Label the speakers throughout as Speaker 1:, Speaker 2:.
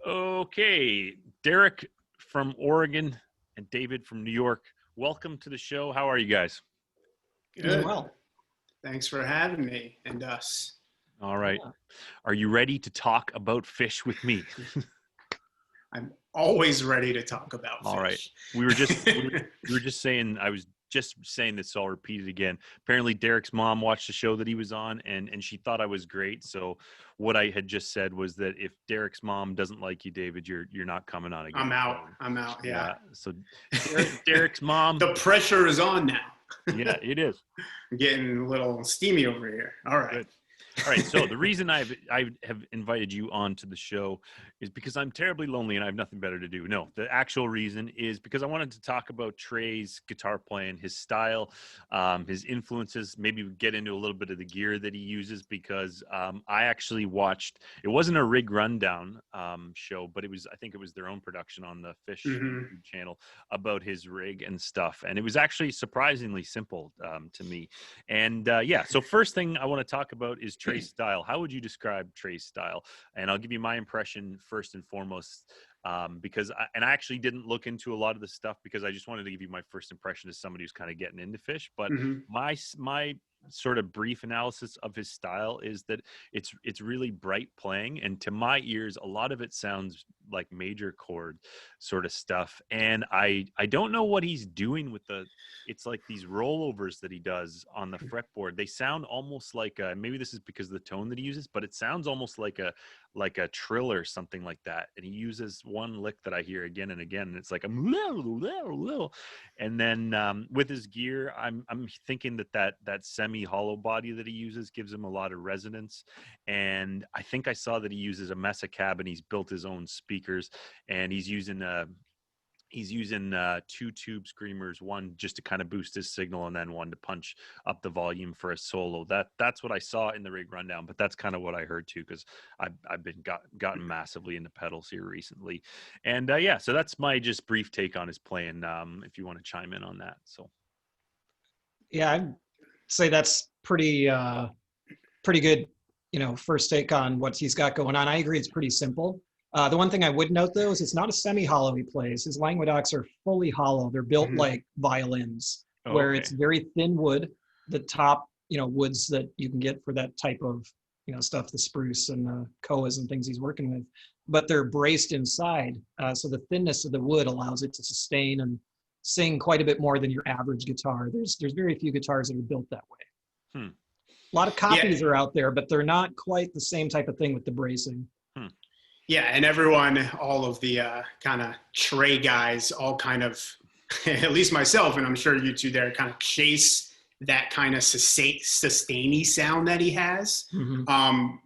Speaker 1: Okay, Derek from Oregon and David from New York. Welcome to the show. How are you guys?
Speaker 2: Doing
Speaker 3: Good.
Speaker 2: well.
Speaker 3: Thanks for having me and us.
Speaker 1: All right.
Speaker 2: Yeah.
Speaker 1: Are you ready to talk about Phish with me?
Speaker 3: I'm always ready to talk about
Speaker 1: All right.
Speaker 3: fish.
Speaker 1: We were just saying, I was just saying this, so I'll repeat it again. Apparently Derek's mom watched the show that he was on and she thought I was great. So what I had just said was that if Derek's mom doesn't like you, David, you're not coming on again.
Speaker 3: I'm out. I'm out. Yeah.
Speaker 1: So Derek's mom.
Speaker 3: The pressure is on now.
Speaker 1: Yeah, it is.
Speaker 3: I'm getting a little steamy over here. All right.
Speaker 1: Good. All right. So the reason I have invited you on to the show is because I'm terribly lonely and I have nothing better to do. No, the actual reason is because I wanted to talk about Trey's guitar playing, his style, his influences. Maybe get into a little bit of the gear that he uses because I actually watched. It wasn't a Rig Rundown show, but I think it was their own production on the Phish YouTube channel about his rig and stuff, and it was actually surprisingly simple to me. And yeah, so first thing I want to talk about is Trey's style. How would you describe Trey's style? And I'll give you my impression first and foremost, because I actually didn't look into a lot of the stuff because I just wanted to give you my first impression as somebody who's kind of getting into Phish. But my sort of brief analysis of his style is that it's really bright playing, and to my ears a lot of it sounds like major chord sort of stuff, and I don't know what he's doing with it's like these rollovers that he does on the fretboard. They sound almost like maybe this is because of the tone that he uses, but it sounds almost like a trill or something like that, and he uses one lick that I hear again and again, and it's like a and then with his gear I'm thinking that semi hollow body that he uses gives him a lot of resonance, and I think I saw that he uses a Mesa cab and he's built his own speakers, and he's using two tube screamers, one just to kind of boost his signal and then one to punch up the volume for a solo. That's what I saw in the Rig Rundown, but that's kind of what I heard too, because I've been gotten massively into pedals here recently. And yeah, so that's my just brief take on his playing, if you want to chime in on that. So
Speaker 2: Yeah, I'd say that's pretty good, first take on what he's got going on. I agree it's pretty simple. The one thing I would note though is it's not a semi-hollow he plays. His Languedocs are fully hollow. They're built like violins, where it's very thin wood, the top, woods that you can get for that type of, stuff, the spruce and the koas and things he's working with, but they're braced inside. So the thinness of the wood allows it to sustain and sing quite a bit more than your average guitar. There's very few guitars that are built that way. A lot of copies are out there, but they're not quite the same type of thing with the bracing.
Speaker 3: Yeah, and everyone, all of the kind of Trey guys, all kind of, at least myself, and I'm sure you two there, kind of chase that kind of sustainy sound that he has,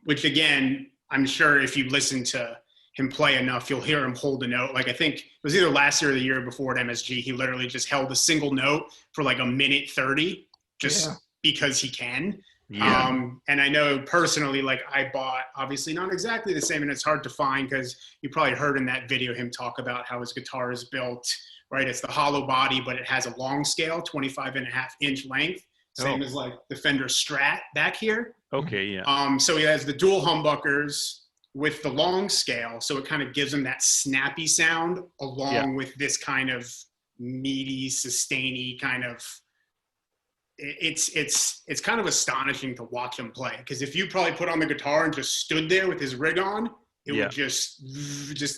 Speaker 3: which again, I'm sure if you listen to him play enough, you'll hear him hold a note. Like I think it was either last year or the year before at MSG, he literally just held a single note for like a minute 30, just because he can.
Speaker 1: yeah.
Speaker 3: And I know personally, like I bought, obviously not exactly the same, and it's hard to find because you probably heard in that video him talk about how his guitar is built, right? It's the hollow body, but it has a long scale, 25.5-inch length, same as like the Fender Strat back here.
Speaker 1: Okay, yeah.
Speaker 3: So he has the dual humbuckers with the long scale, so it kind of gives him that snappy sound along with this kind of meaty, sustainy kind of. It's kind of astonishing to watch him play, because if you probably put on the guitar and just stood there with his rig on, it would just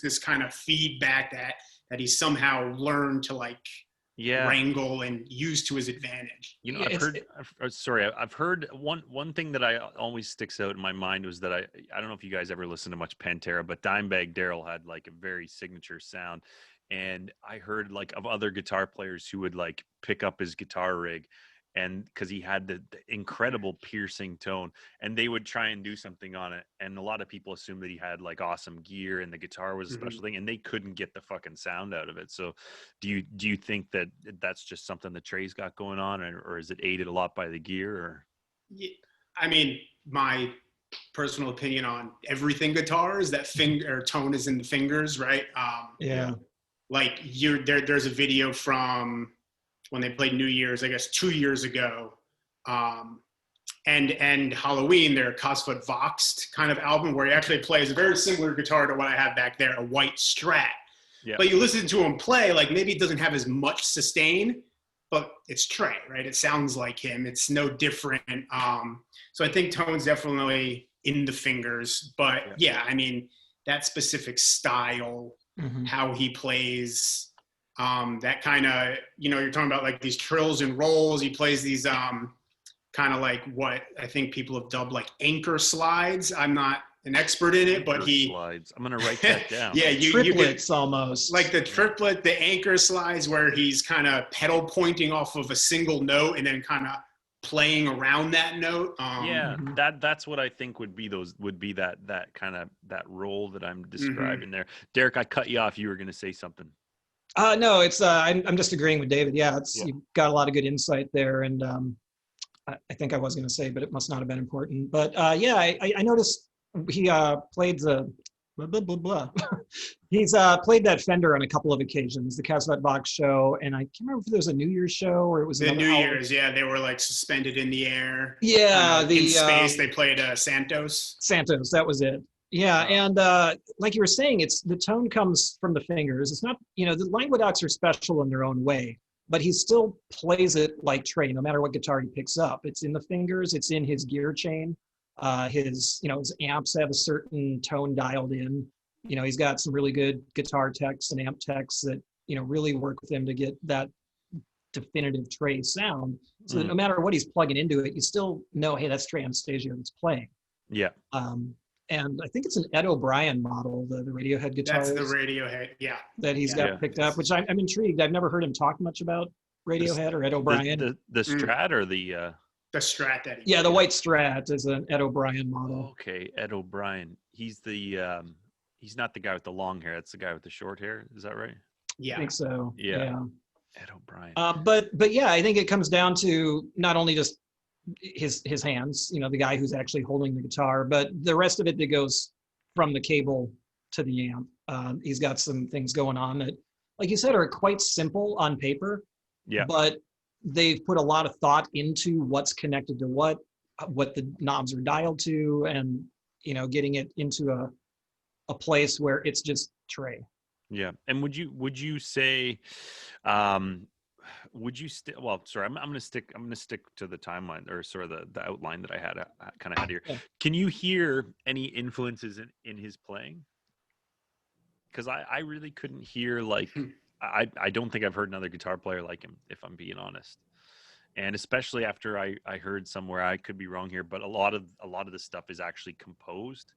Speaker 3: this kind of feedback that he somehow learned to like wrangle and use to his advantage.
Speaker 1: I've heard one thing that I always sticks out in my mind was that I don't know if you guys ever listen to much Pantera, but Dimebag Darrell had like a very signature sound, and I heard like of other guitar players who would like pick up his guitar rig, and because he had the incredible piercing tone, and they would try and do something on it, and a lot of people assumed that he had like awesome gear and the guitar was a special thing, and they couldn't get the fucking sound out of it. So do you think that that's just something that Trey's got going on, or is it aided a lot by the gear? Or
Speaker 3: I mean, my personal opinion on everything guitar is that finger tone is in the fingers, right? Like there's a video from when they played New Year's, I guess 2 years ago, and Halloween, their Cosfoot Voxed kind of album, where he actually plays a very similar guitar to what I have back there, a white Strat.
Speaker 1: Yeah.
Speaker 3: But you listen to him play, like maybe it doesn't have as much sustain, but it's Trey, right? It sounds like him. It's no different. So I think tone's definitely in the fingers. But yeah, I mean, that specific style, how he plays, that kind of, you're talking about like these trills and rolls. He plays these kind of like what I think people have dubbed like anchor slides. I'm not an expert in it, but he
Speaker 1: slides. I'm gonna write that down.
Speaker 2: Yeah, triplets almost.
Speaker 3: Like the triplet, the anchor slides, where he's kind of pedal pointing off of a single note and then kind of playing around that note.
Speaker 1: That's what I think would be that kind of that role that I'm describing there. Derek, I cut you off. You were gonna say something.
Speaker 2: No, it's I'm just agreeing with David. Yeah, you've got a lot of good insight there, and I think I was going to say, but it must not have been important. But yeah, I noticed he played the blah, blah, blah, blah. He's played that Fender on a couple of occasions, the Casvet Vox show, and I can't remember if there was a New Year's show or it was
Speaker 3: the New Year's. Yeah, they were like suspended in the air.
Speaker 2: Yeah,
Speaker 3: in space. They played Santos.
Speaker 2: Santos, that was it. Yeah, and like you were saying, the tone comes from the fingers. It's not, the Languedocs are special in their own way, but he still plays it like Trey, no matter what guitar he picks up. It's in the fingers, it's in his gear chain. His amps have a certain tone dialed in. He's got some really good guitar techs and amp techs that, really work with him to get that definitive Trey sound. So that no matter what he's plugging into it, you still know, hey, that's Trey Anastasio that's playing.
Speaker 1: Yeah.
Speaker 2: And I think it's an Ed O'Brien model, the Radiohead guitar.
Speaker 3: That's the Radiohead, yeah.
Speaker 2: That he's got picked up, which I'm intrigued. I've never heard him talk much about Radiohead or Ed O'Brien.
Speaker 1: The Strat or the
Speaker 3: Strat that
Speaker 2: the white Strat is an Ed O'Brien model.
Speaker 1: Okay, Ed O'Brien. He's the he's not the guy with the long hair. That's the guy with the short hair. Is that right?
Speaker 2: Yeah, I think so.
Speaker 1: Yeah. Ed O'Brien.
Speaker 2: But yeah, I think it comes down to not only just his hands, the guy who's actually holding the guitar, but the rest of it that goes from the cable to the amp. He's got some things going on that, like you said, are quite simple on paper.
Speaker 1: Yeah.
Speaker 2: But they've put a lot of thought into what's connected to what the knobs are dialed to, and getting it into a place where it's just Trey.
Speaker 1: Yeah. And would you say well, sorry, I'm gonna stick to the timeline, or sort of the outline that I had kind of had here.
Speaker 2: Yeah.
Speaker 1: Can you hear any influences in his playing? Because I really couldn't hear, like, I don't think I've heard another guitar player like him, if I'm being honest. And especially after I heard somewhere, I could be wrong here, but a lot of the stuff is actually composed.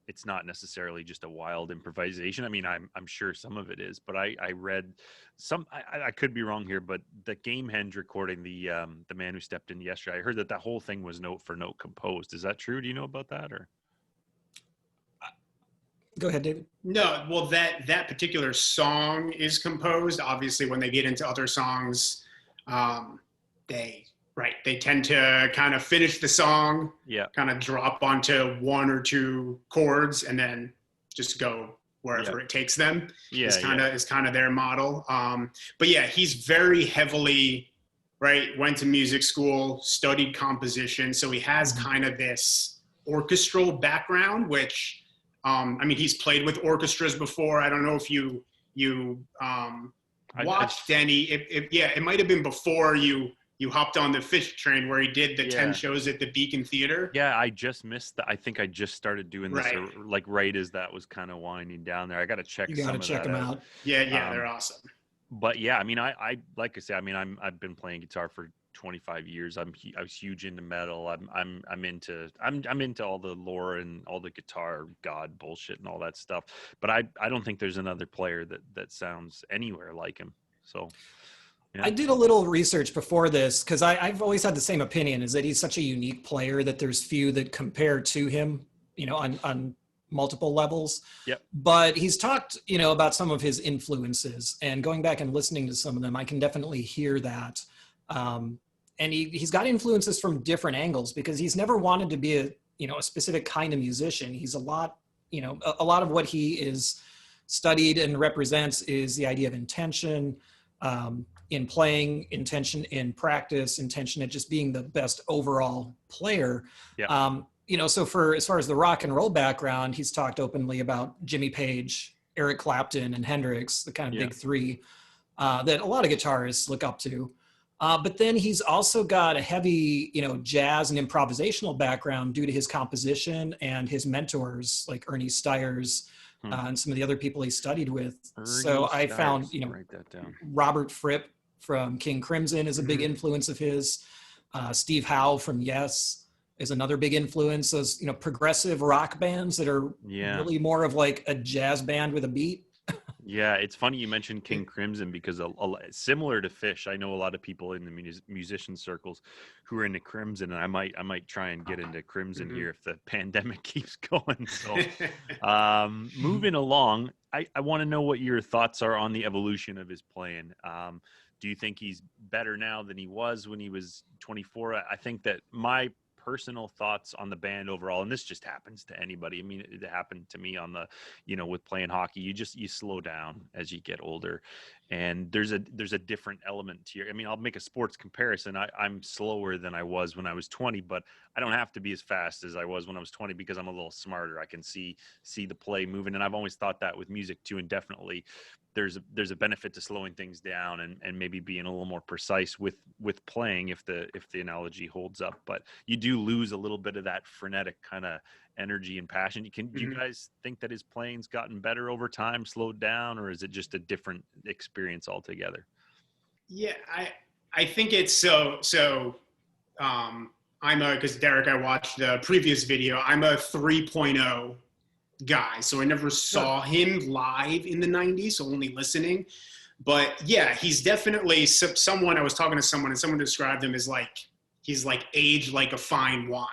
Speaker 1: It's not necessarily just a wild improvisation. I mean, I'm sure some of it is, but I read some, I could be wrong here, but the Gamehenge recording, the Man Who Stepped In Yesterday, I heard that whole thing was note for note composed. Is that true? Do you know about that? Or
Speaker 2: go ahead, David.
Speaker 3: No, well, that particular song is composed. Obviously, when they get into other songs, they tend to kind of finish the song, kind of drop onto one or two chords, and then just go wherever it takes them. Is kind of their model. But yeah, he's very heavily went to music school, studied composition, so he has kind of this orchestral background, which I mean, he's played with orchestras before. I don't know if you watched any. It might have been before you hopped on the Phish train, where he did the 10 shows at the Beacon Theater.
Speaker 1: Yeah, I just missed that. I think I just started doing this right as that was kind of winding down there. I got to check.
Speaker 2: You got to check them out.
Speaker 3: Yeah, they're awesome.
Speaker 1: But yeah, I mean, I like I say, I mean, I've been playing guitar for 25 years. I was huge into metal. I'm into all the lore and all the guitar god bullshit and all that stuff. But I don't think there's another player that sounds anywhere like him. So yeah.
Speaker 2: I did a little research before this, because I've always had the same opinion, is that he's such a unique player that there's few that compare to him, on multiple levels.
Speaker 1: Yep.
Speaker 2: But he's talked, about some of his influences, and going back and listening to some of them, I can definitely hear that. And he's got influences from different angles, because he's never wanted to be a specific kind of musician. He's a lot of what he is studied and represents is the idea of intention, in playing, intention in practice, intention at just being the best overall player.
Speaker 1: Yeah.
Speaker 2: So for as far as the rock and roll background, he's talked openly about Jimmy Page, Eric Clapton, and Hendrix, the kind of big three that a lot of guitarists look up to. But then he's also got a heavy, jazz and improvisational background due to his composition and his mentors like Ernie Stiers and some of the other people he studied with. So I found,
Speaker 1: write that down.
Speaker 2: Robert Fripp from King Crimson is a big influence of his. Steve Howe from Yes is another big influence. Those, progressive rock bands that are really more of like a jazz band with a beat.
Speaker 1: Yeah, it's funny you mentioned King Crimson because similar to Phish, I know a lot of people in the musician circles who are into Crimson, and I might try and get into Crimson here if the pandemic keeps going. So, moving along, I want to know what your thoughts are on the evolution of his playing. Do you think he's better now than he was when he was 24? I think that my personal thoughts on the band overall, and this just happens to anybody. I mean, it happened to me on the, with playing hockey. You slow down as you get older, and there's a different element to your. I mean, I'll make a sports comparison. I'm slower than I was when I was 20, but I don't have to be as fast as I was when I was 20 because I'm a little smarter. I can see the play moving, and I've always thought that with music too. And definitely, there's a benefit to slowing things down and maybe being a little more precise with playing if the analogy holds up. But you do lose a little bit of that frenetic kind of energy and passion. Do you guys think that his playing's gotten better over time, slowed down, or is it just a different experience altogether?
Speaker 3: Yeah, I think it's so because Derek, I watched the previous video. I'm a 3.0 guy, so I never saw him live in the 90s, so only listening. But yeah, he's definitely someone. I was talking to someone, and someone described him as like he's like aged like a fine wine.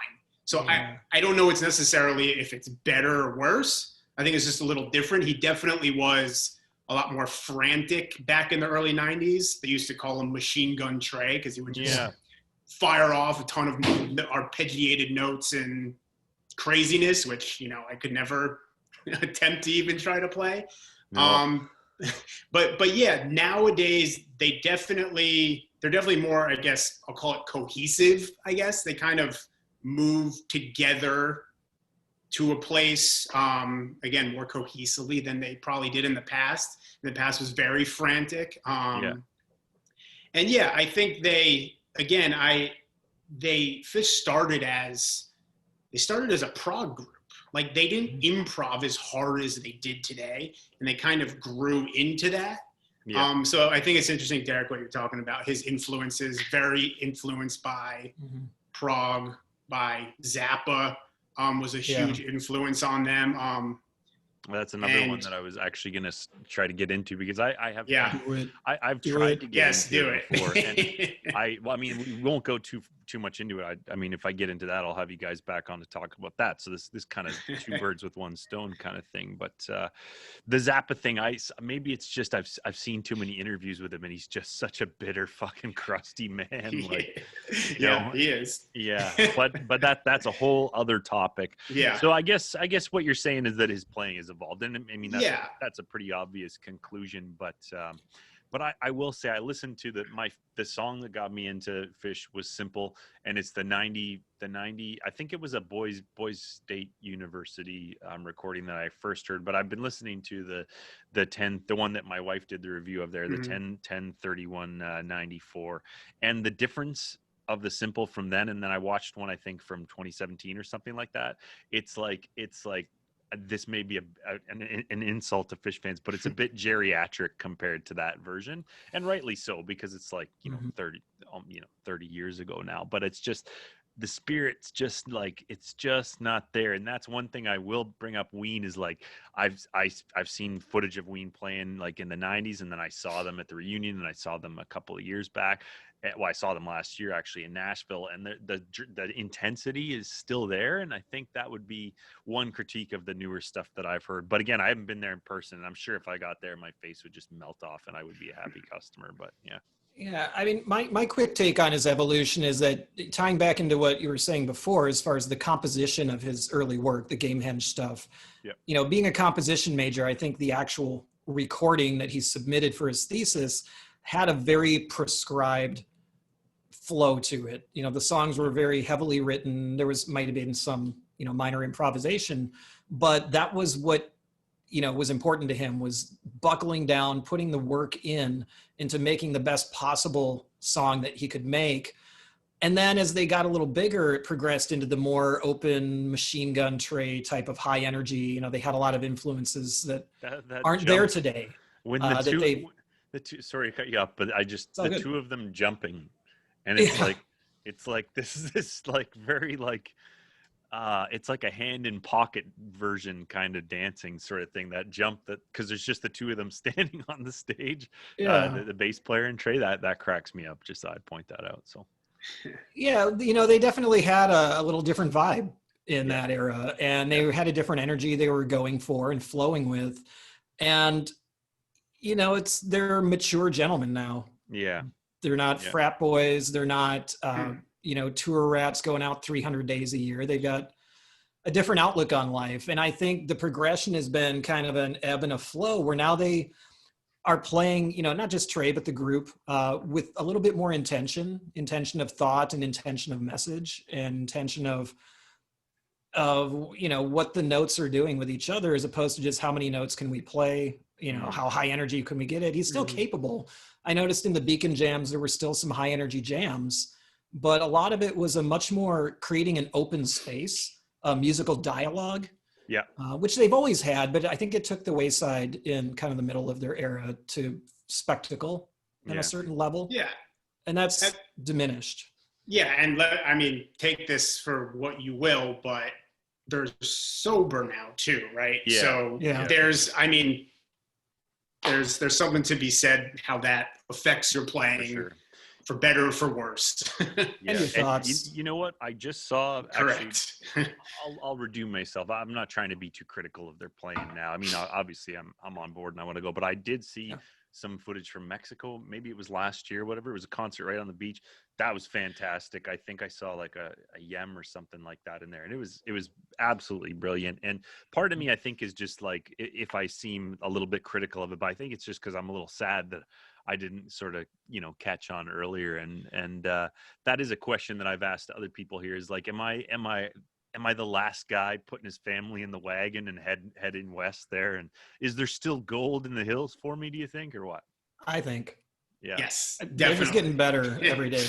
Speaker 3: So I don't know it's necessarily if it's better or worse. I think it's just a little different. He definitely was a lot more frantic back in the early 90s. They used to call him Machine Gun Trey because he would just fire off a ton of arpeggiated notes and craziness, which I could never attempt to even try to play. No. But yeah, nowadays they're definitely more, I guess I'll call it cohesive. I guess they kind of move together to a place again more cohesively than they probably did in the past. In the past was very frantic. And yeah, I think Phish started as a prog group. Like they didn't improv as hard as they did today, and they kind of grew into that. Yeah. So I think it's interesting, Derek, what you're talking about. His influences, very influenced by prog, by Zappa, was a huge influence on them.
Speaker 1: Well, that's another one that I was actually going to try to get into because I've tried to get into it before. And we won't go too much into it. I mean, if I get into that, I'll have you guys back on to talk about that. So this kind of two birds with one stone kind of thing. But the Zappa thing, maybe it's just I've seen too many interviews with him, and he's just such a bitter fucking crusty man. Like,
Speaker 3: he is.
Speaker 1: Yeah, but that's a whole other topic.
Speaker 3: Yeah.
Speaker 1: So I guess what you're saying is that his playing is evolved, and I mean that's a pretty obvious conclusion. But I will say I listened to the song that got me into Phish was Simple, and it's the 90 I think it was a Boys State University recording that I first heard, but I've been listening to the one that my wife did the review of there, the 10/31 94, and the difference of the Simple from then, and then I watched one I think from 2017 or something like that. It's like this may be an insult to Phish fans, but it's a bit geriatric compared to that version, and rightly so, because it's like 30 years ago now. But it's just the spirit's just like it's just not there, and that's one thing I will bring up. Ween is like I've seen footage of Ween playing like in the 90s, and then I saw them at the reunion, and I saw them a couple of years back. Well, I saw them last year actually in Nashville, and the intensity is still there. And I think that would be one critique of the newer stuff that I've heard. But again, I haven't been there in person, and I'm sure if I got there, my face would just melt off, and I would be a happy customer. But yeah.
Speaker 2: Yeah, I mean, my quick take on his evolution is that tying back into what you were saying before, as far as the composition of his early work, the Gamehenge stuff. Yeah. Being a composition major, I think the actual recording that he submitted for his thesis had a very prescribed flow to it. The songs were very heavily written. There might have been some, minor improvisation, but that was what, was important to him, was buckling down, putting the work into making the best possible song that he could make. And then as they got a little bigger, it progressed into the more open Machine Gun Trey type of high energy. They had a lot of influences that aren't there today.
Speaker 1: When the two, sorry to cut you off, but the two of them jumping, and it's like this like very like it's like a hand in pocket version kind of dancing sort of thing, that jump, that because there's just the two of them standing on the stage. The bass player and Trey, that cracks me up. Just I'd point that out. So
Speaker 2: yeah, they definitely had a little different vibe in that era, and they had a different energy they were going for and flowing with. And they're mature gentlemen now.
Speaker 1: Yeah,
Speaker 2: they're not frat boys, they're not tour rats going out 300 days a year. They've got a different outlook on life. And I think the progression has been kind of an ebb and a flow, where now they are playing, not just Trey, but the group, with a little bit more intention of thought and intention of message and intention of what the notes are doing with each other, as opposed to just how many notes can we play, how high energy can we get it. He's still capable. I noticed in the Beacon jams, there were still some high energy jams, but a lot of it was a much more creating an open space, musical dialogue, which they've always had, but I think it took the wayside in kind of the middle of their era to spectacle on a certain level. Yeah. And that's diminished.
Speaker 3: Yeah. And I mean, take this for what you will, but they're sober now too, right?
Speaker 1: Yeah.
Speaker 3: So there's something to be said how that affects your playing, for better or for worse.
Speaker 2: And your thoughts.
Speaker 1: You know what? I just saw.
Speaker 3: Correct.
Speaker 1: Actually, I'll redeem myself. I'm not trying to be too critical of their playing now. I mean, obviously, I'm on board and I want to go. But I did see some footage from Mexico. Maybe it was last year, whatever. It was a concert right on the beach. That was fantastic. I think I saw like a yem or something like that in there, and it was absolutely brilliant. And part of me, I think, is just like, if I seem a little bit critical of it, but I think it's just because I'm a little sad that I didn't sort of, catch on earlier. And that is a question that I've asked other people here, is like, am I the last guy putting his family in the wagon and heading west there? And is there still gold in the hills for me, do you think, or what?
Speaker 2: I think.
Speaker 1: Yeah.
Speaker 3: Yes,
Speaker 2: definitely. They're just getting better every day.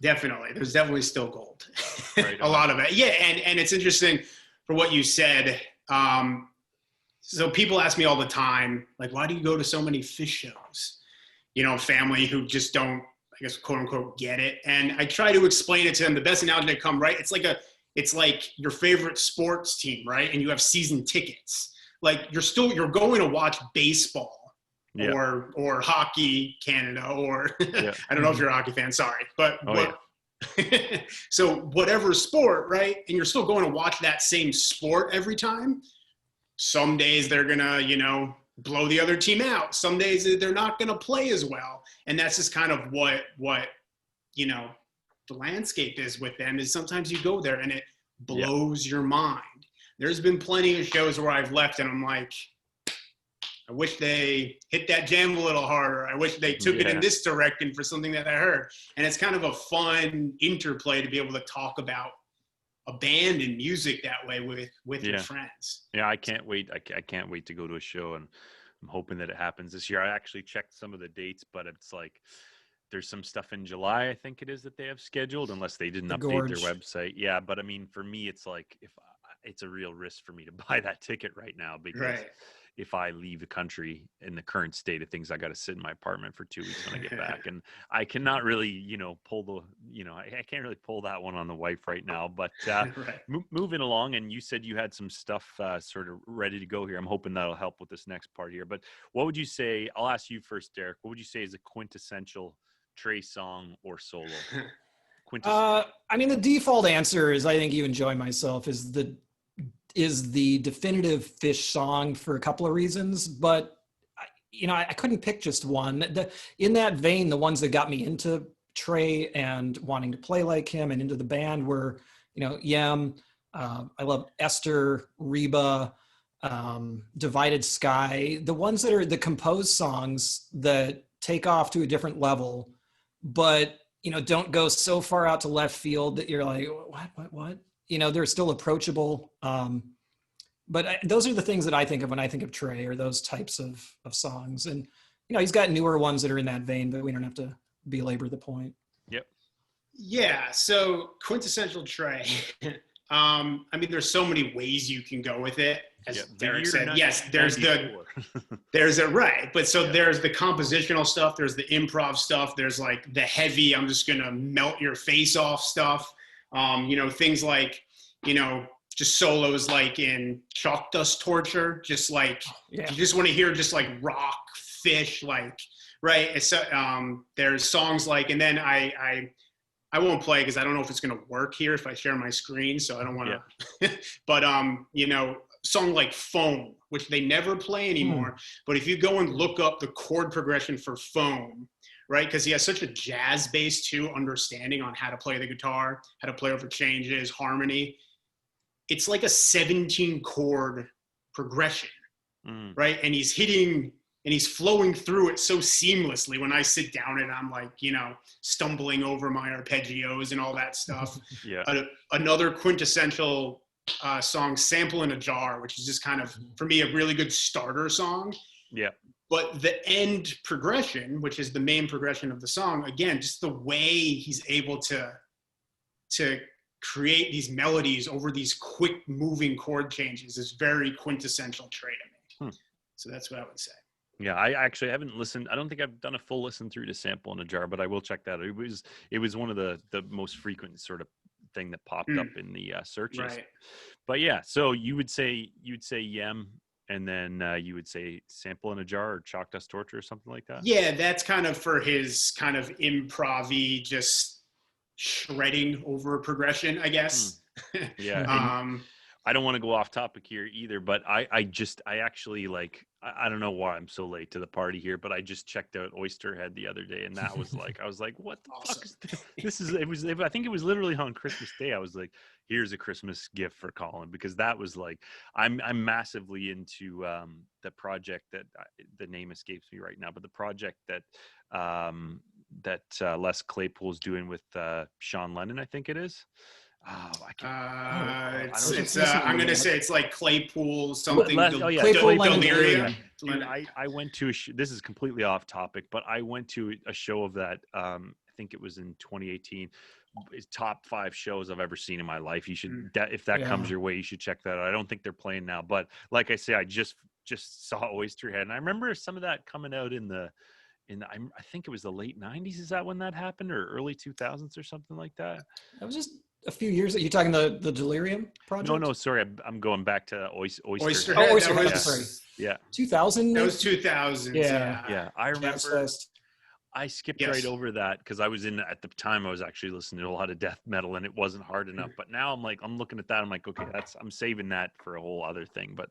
Speaker 3: Definitely. There's definitely still gold.
Speaker 1: Right.
Speaker 3: A lot of it. Yeah. And it's interesting for what you said. So people ask me all the time, like, why do you go to so many Phish shows? Family who just don't, I guess, quote unquote, get it. And I try to explain it to them. The best analogy I come, right? It's like your favorite sports team, right? And you have season tickets. Like you're going to watch baseball or hockey, Canada, or I don't know if you're a hockey fan, sorry. But so whatever sport, right? And you're still going to watch that same sport every time. Some days they're going to, blow the other team out. Some days they're not going to play as well. And that's just kind of what the landscape is with them, is sometimes you go there and it blows your mind. There's been plenty of shows where I've left and I'm like, I wish they hit that jam a little harder. I wish they took it in this direction for something that I heard. And it's kind of a fun interplay to be able to talk about a band and music that way with your friends.
Speaker 1: Yeah, I can't wait. I can't wait to go to a show, and I'm hoping that it happens this year. I actually checked some of the dates, but it's like there's some stuff in July, I think it is, that they have scheduled, unless they didn't update their website. Yeah, but I mean, for me, it's like, it's a real risk for me to buy that ticket right now, because if I leave the country in the current state of things, I got to sit in my apartment for 2 weeks when I get back. And I cannot really, I can't really pull that one on the wife right now, but moving along. And you said you had some stuff sort of ready to go here. I'm hoping that'll help with this next part here, but what would you say, I'll ask you first, Derek, what would you say is a quintessential Trey song or solo?
Speaker 2: I mean, the default answer is, I think You Enjoy Myself is the definitive Phish song for a couple of reasons, but I couldn't pick just one. In that vein, the ones that got me into Trey and wanting to play like him and into the band were, Yem. I love Esther, Reba, Divided Sky. The ones that are the composed songs that take off to a different level, but, you know, don't go so far out to left field that you're like, what? You know, they're still approachable. But those are the things that I think of when I think of Trey, or those types of songs. And, you know, he's got newer ones that are in that vein, but we don't have to belabor the point.
Speaker 1: Yep.
Speaker 3: Yeah. So quintessential Trey. I mean, there's so many ways you can go with it. As Derek said, yes, there's right. But so there's the compositional stuff. There's the improv stuff. There's like the heavy, I'm just going to melt your face off stuff. You know, things like, you know, just solos like in Chalk Dust Torture, just like, you just want to hear just like rock, Phish, like, right. It's, there's songs like, and then I won't play because I don't know if it's going to work here if I share my screen. So I don't want to, but, you know, song like Foam, which they never play anymore. But if you go and look up the chord progression for Foam, right? Because he has such a jazz base too, understanding on how to play the guitar, how to play over changes, harmony. It's like a 17 chord progression, right? And he's hitting and he's flowing through it so seamlessly. When I sit down and I'm like, you know, stumbling over my arpeggios and all that stuff. Another quintessential song, Sample in a Jar, which is just kind of, for me, a really good starter song. Yeah. But the end progression, which is the main progression of the song, again, just the way he's able to create these melodies over these quick moving chord changes is very quintessential Trey to me. So that's what I would say.
Speaker 1: Yeah, I actually haven't listened. I don't think I've done a full listen through to Sample in a Jar, but I will check that. It was one of the most frequent sort of thing that popped up in the searches. Right. But yeah, so you'd say Yem, and then you would say Sample in a Jar or Chalk Dust Torture or something like that.
Speaker 3: Yeah, that's kind of for his kind of improv-y, just shredding over a progression, I guess.
Speaker 1: Yeah. I don't want to go off topic here either, but I actually like, I don't know why I'm so late to the party here, but I just checked out Oysterhead the other day, and that was like, I was like, what the fuck is this? I think it was literally on Christmas Day. I was like, here's a Christmas gift for Colin, because that was like, I'm massively into the project that the name escapes me right now, but the project that Les Claypool's doing with Sean Lennon, I think it is. Oh, I can't.
Speaker 3: I'm going to say it's like Claypool something.
Speaker 2: Claypool
Speaker 3: Delirium.
Speaker 1: I went to this is completely off topic, but I went to a show of that. I think it was in 2018. It's top 5 shows I've ever seen in my life. You should, if that comes your way, you should check that out. I don't think they're playing now, but like I say, I just saw Oysterhead, and I remember some of that coming out in I think it was the late 90s. Is that when that happened, or early 2000s or something like that?
Speaker 2: That was just a few years. Are you talking the Delirium project?
Speaker 1: No, sorry. I'm going back to Oysterhead.
Speaker 2: Oysterhead, sorry.
Speaker 1: Yeah.
Speaker 2: 2000?
Speaker 3: That was 2000.
Speaker 1: Yeah. I remember. I skipped right over that because at the time I was actually listening to a lot of death metal, and it wasn't hard enough. But now I'm looking at that. I'm like, okay, I'm saving that for a whole other thing. But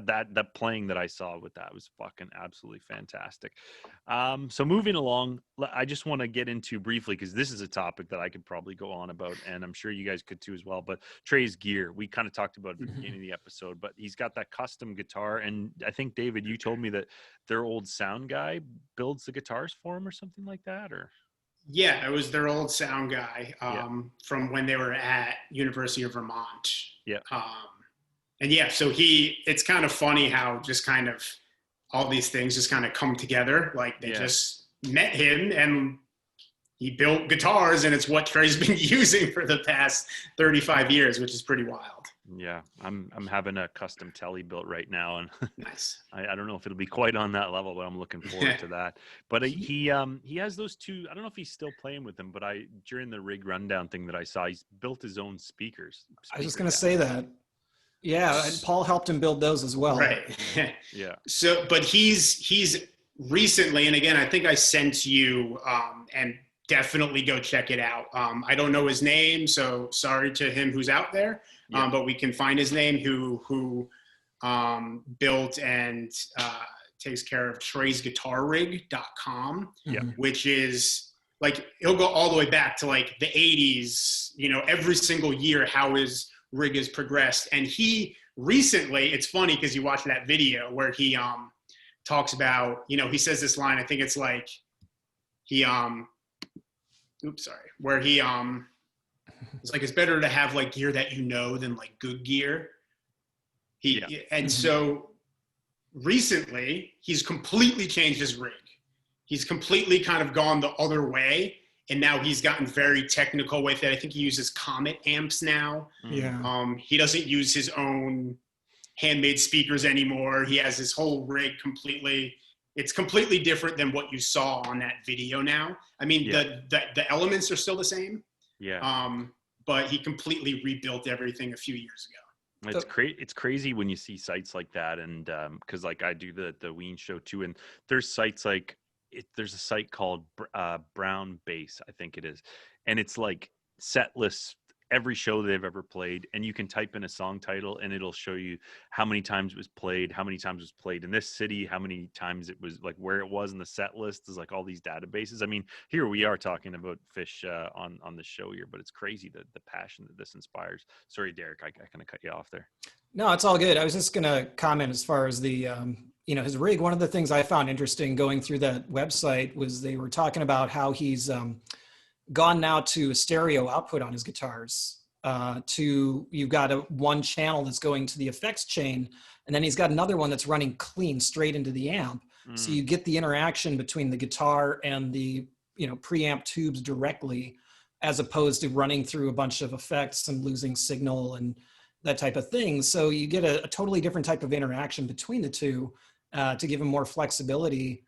Speaker 1: that playing that I saw with that was fucking absolutely fantastic. So moving along, I just want to get into briefly, because this is a topic that I could probably go on about, and I'm sure you guys could too as well. But Trey's gear, we kind of talked about at the beginning of the episode, but he's got that custom guitar, and I think, David, you told me that their old sound guy builds the guitars for him or something like that, or?
Speaker 3: Yeah, it was their old sound guy from when they were at University of Vermont. Yeah. And so it's kind of funny how just kind of all these things just kind of come together. Like they just met him and he built guitars, and it's what Trey's been using for the past 35 years, which is pretty wild.
Speaker 1: Yeah, I'm having a custom telly built right now, and
Speaker 3: nice.
Speaker 1: I don't know if it'll be quite on that level, but I'm looking forward to that. But he has those two. I don't know if he's still playing with them, but during the rig rundown thing that I saw, he's built his own speakers.
Speaker 2: I was just gonna say that. Yeah, and Paul helped him build those as well.
Speaker 3: Right.
Speaker 1: Yeah.
Speaker 3: So, but he's recently, and again, I think I sent you, and definitely go check it out. I don't know his name, so sorry to him who's out there. But we can find his name, who built and takes care of TreysGuitarRig.com, which is like, he'll go all the way back to like the 80s, every single year, how his rig has progressed. And he recently, it's funny because you watch that video where he talks about, he says this line, I think it's like he, where he, it's like, it's better to have like gear that than like good gear. So recently he's completely changed his rig. He's completely kind of gone the other way. And now he's gotten very technical with it. I think he uses Comet amps now.
Speaker 2: Yeah.
Speaker 3: He doesn't use his own handmade speakers anymore. He has his whole rig it's completely different than what you saw on that video now. I mean, the elements are still the same.
Speaker 1: Yeah.
Speaker 3: But he completely rebuilt everything a few years ago.
Speaker 1: It's crazy when you see sites like that. And because like I do the Ween show too. And there's sites like, there's a site called Brown Bass, I think it is. And it's like set lists every show they've ever played, and you can type in a song title and it'll show you how many times it was played, how many times it was played in this city, how many times it was, like where it was in the set list. Is like all these databases. I mean, here we are talking about Phish on the show here, but it's crazy the passion that this inspires. Sorry, Derek, I kind of cut you off there.
Speaker 2: No, it's all good. I was just going to comment as far as the, his rig. One of the things I found interesting going through that website was they were talking about how he's gone now to a stereo output on his guitars. You've got one channel that's going to the effects chain, and then he's got another one that's running clean straight into the amp. So you get the interaction between the guitar and the preamp tubes directly, as opposed to running through a bunch of effects and losing signal and that type of thing. So you get a totally different type of interaction between the two to give him more flexibility.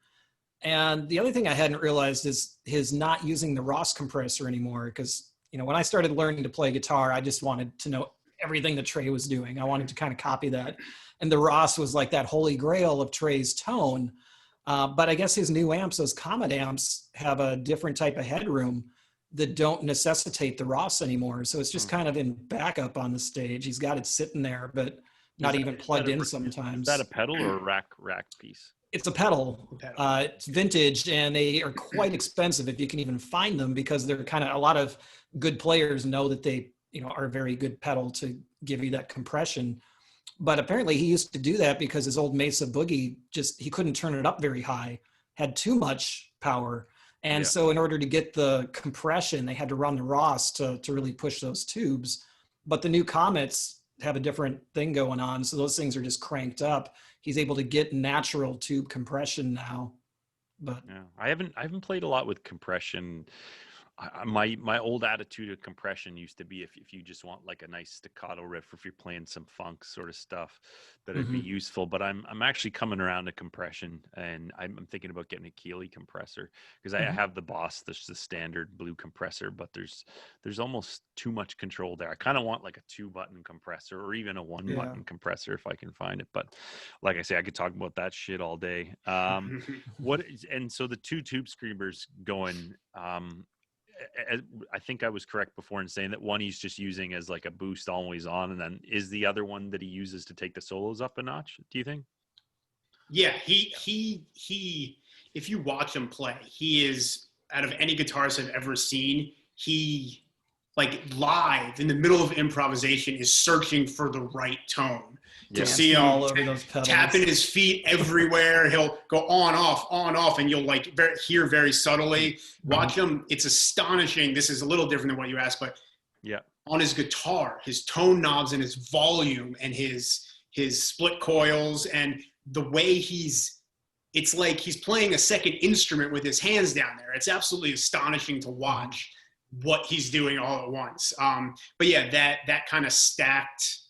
Speaker 2: And the other thing I hadn't realized is his not using the Ross compressor anymore. Because, when I started learning to play guitar, I just wanted to know everything that Trey was doing. I wanted to kind of copy that. And the Ross was like that holy grail of Trey's tone. But I guess his new amps, those Comet amps, have a different type of headroom that don't necessitate the Ross anymore. So it's just kind of in backup on the stage. He's got it sitting there, but not even plugged in sometimes.
Speaker 1: Is that a pedal or a rack piece?
Speaker 2: It's a pedal. It's vintage, and they are quite expensive if you can even find them, because they're kind of, a lot of good players know that they, are a very good pedal to give you that compression. But apparently he used to do that because his old Mesa Boogie, he couldn't turn it up very high, had too much power. And so in order to get the compression, they had to run the Ross to really push those tubes. But the new Comets have a different thing going on. So those things are just cranked up. He's able to get natural tube compression now. But
Speaker 1: I haven't played a lot with compression. My old attitude of compression used to be if you just want like a nice staccato riff, or if you're playing some funk sort of stuff, that it'd be useful. But I'm actually coming around to compression, and I'm thinking about getting a Keeley compressor, because I have the Boss, the standard blue compressor, but there's almost too much control there. I kind of want like a 2-button compressor, or even a 1-button compressor if I can find it. But like I say, I could talk about that shit all day. And so the 2 tube screamers going, I think I was correct before in saying that one he's just using as like a boost always on, and then is the other one that he uses to take the solos up a notch, do you think?
Speaker 3: Yeah, he if you watch him play, he is, out of any guitarist I've ever seen, he, like, live in the middle of improvisation, is searching for the right tone. To see him
Speaker 2: all over those pedals,
Speaker 3: tapping his feet everywhere. He'll go on, off, and you'll like hear very subtly. Watch him. It's astonishing. This is a little different than what you asked, but on his guitar, his tone knobs and his volume and his split coils, and the way it's like he's playing a second instrument with his hands down there. It's absolutely astonishing to watch what he's doing all at once. But yeah, that kind of stacked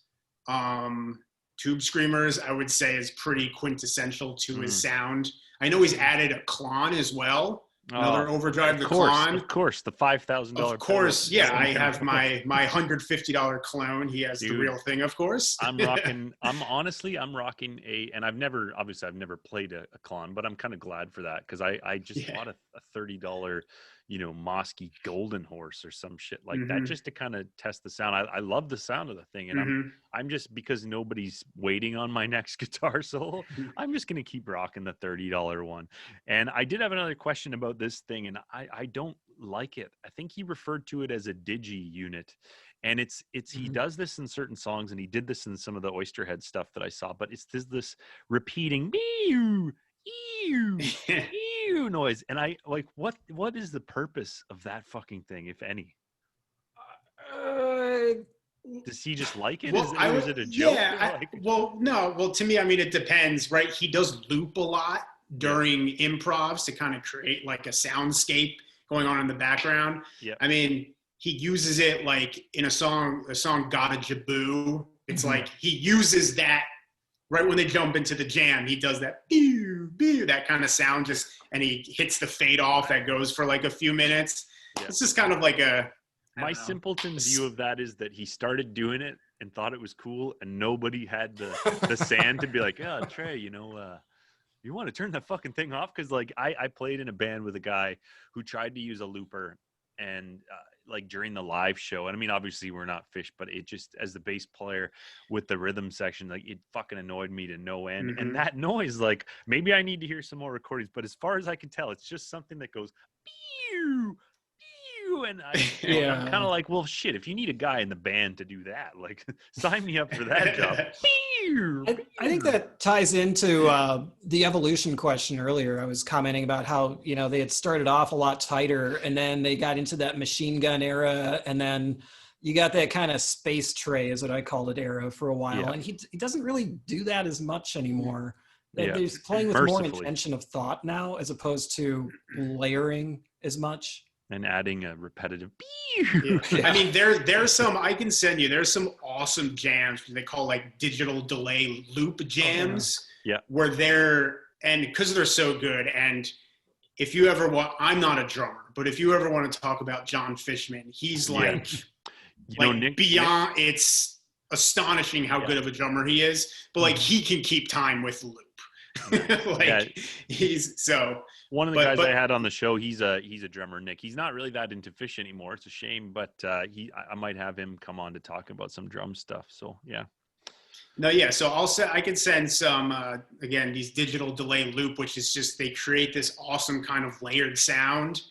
Speaker 3: tube screamers, I would say, is pretty quintessential to his sound. I know he's added a Klon as well. Another overdrive, the Klon.
Speaker 1: Of course, the $5,000.
Speaker 3: Of course, yeah. I have my $150 clone. He has the real thing, of course.
Speaker 1: I'm rocking and I've never played a Klon, but I'm kind of glad for that, because I just bought a $30 Mosky Golden Horse or some shit like that, just to kind of test the sound. I love the sound of the thing, and I'm just, because nobody's waiting on my next guitar solo, I'm just going to keep rocking the $30 one. And I did have another question about this thing, and I don't like it. I think he referred to it as a digi unit, and it's he does this in certain songs, and he did this in some of the Oysterhead stuff that I saw, but it's this repeating ew, ew noise. And I like, what is the purpose of that fucking thing, if any? Does he just like it?
Speaker 3: Well,
Speaker 1: Is it a joke?
Speaker 3: No. Well, to me, I mean, it depends, right? He does loop a lot during improvs to kind of create like a soundscape going on in the background.
Speaker 1: Yeah.
Speaker 3: I mean, he uses it like in a song Gotta Jaboo. It's like he uses that right when they jump into the jam. He does that that kind of sound and he hits the fade off that goes for like a few minutes. Yeah. It's just kind of like
Speaker 1: my simpleton view of that is that he started doing it and thought it was cool, and nobody had the sand to be like, oh, Trey, you want to turn that fucking thing off? Because like I played in a band with a guy who tried to use a looper and like during the live show, and I mean obviously we're not Phish, but it just, as the bass player with the rhythm section, like it fucking annoyed me to no end. Mm-hmm. And that noise, like maybe I need to hear some more recordings, but as far as I can tell, it's just something that goes pew, pew, and I'm kind of like, well shit, if you need a guy in the band to do that, like sign me up for that job.
Speaker 2: I think that ties into the evolution question earlier. I was commenting about how, they had started off a lot tighter, and then they got into that machine gun era, and then you got that kind of space Trey, is what I called it, era for a while. Yeah. And he doesn't really do that as much anymore. Yeah. He's playing with more intention of thought now, as opposed to layering as much.
Speaker 1: And adding a repetitive.
Speaker 3: Yeah. I mean, there's some, I can send you, there's some awesome jams they call like digital delay loop jams.
Speaker 1: Yeah.
Speaker 3: Where and because they're so good. And if you ever want, I'm not a drummer, but if you ever want to talk about John Fishman, he's like, Nick, beyond, it's astonishing how good of a drummer he is, but like he can keep time with loop. He's so
Speaker 1: one of the guys I had on the show, he's a drummer, Nick. He's not really that into Phish anymore. It's a shame, but I might have him come on to talk about some drum stuff. So yeah.
Speaker 3: No, yeah. So I can send some again, these digital delay loop, which is just they create this awesome kind of layered sound.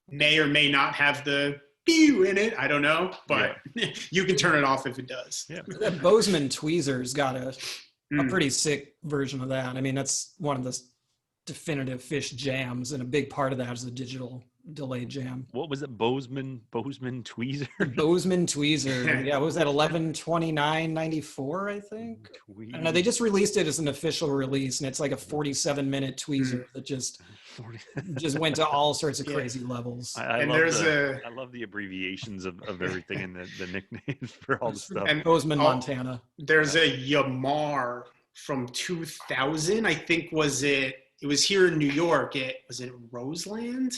Speaker 3: May or may not have the pew in it. I don't know, but you can turn it off if it does.
Speaker 1: Yeah.
Speaker 2: That Bozeman tweezer's got a pretty sick version of that. I mean, that's one of the definitive Phish jams, and a big part of that is the digital delay jam.
Speaker 1: What was it? Bozeman tweezer?
Speaker 2: Bozeman tweezer. Yeah, what was that? 11/29/94, I think. I don't know. They just released it as an official release, and it's like a 47-minute tweezer that just went to all sorts of crazy levels.
Speaker 1: I love the abbreviations of everything and the nicknames for all the stuff.
Speaker 2: And Bozeman, Montana.
Speaker 3: There's a Yamar from 2000. I think it was here in New York. Was it Roseland?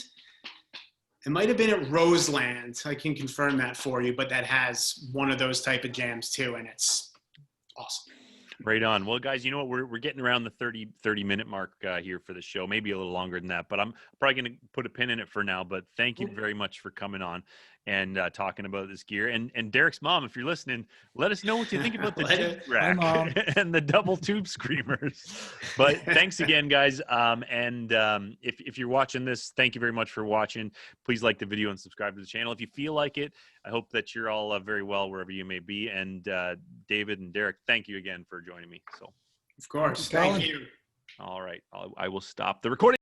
Speaker 3: It might have been at Roseland. I can confirm that for you, but that has one of those type of jams too, and it's awesome.
Speaker 1: Right on. Well, guys, you know what? We're getting around the 30-minute mark here for the show, maybe a little longer than that, but I'm probably going to put a pin in it for now. But thank you very much for coming on and talking about this gear. And Derek's mom, if you're listening, let us know what you think about the jig rack and the double tube screamers. But thanks again, guys. If you're watching this, thank you very much for watching. Please like the video and subscribe to the channel if you feel like it. I hope that you're all very well wherever you may be. And David and Derek, thank you again for joining me. So,
Speaker 3: of course, thank you.
Speaker 1: All right, I will stop the recording.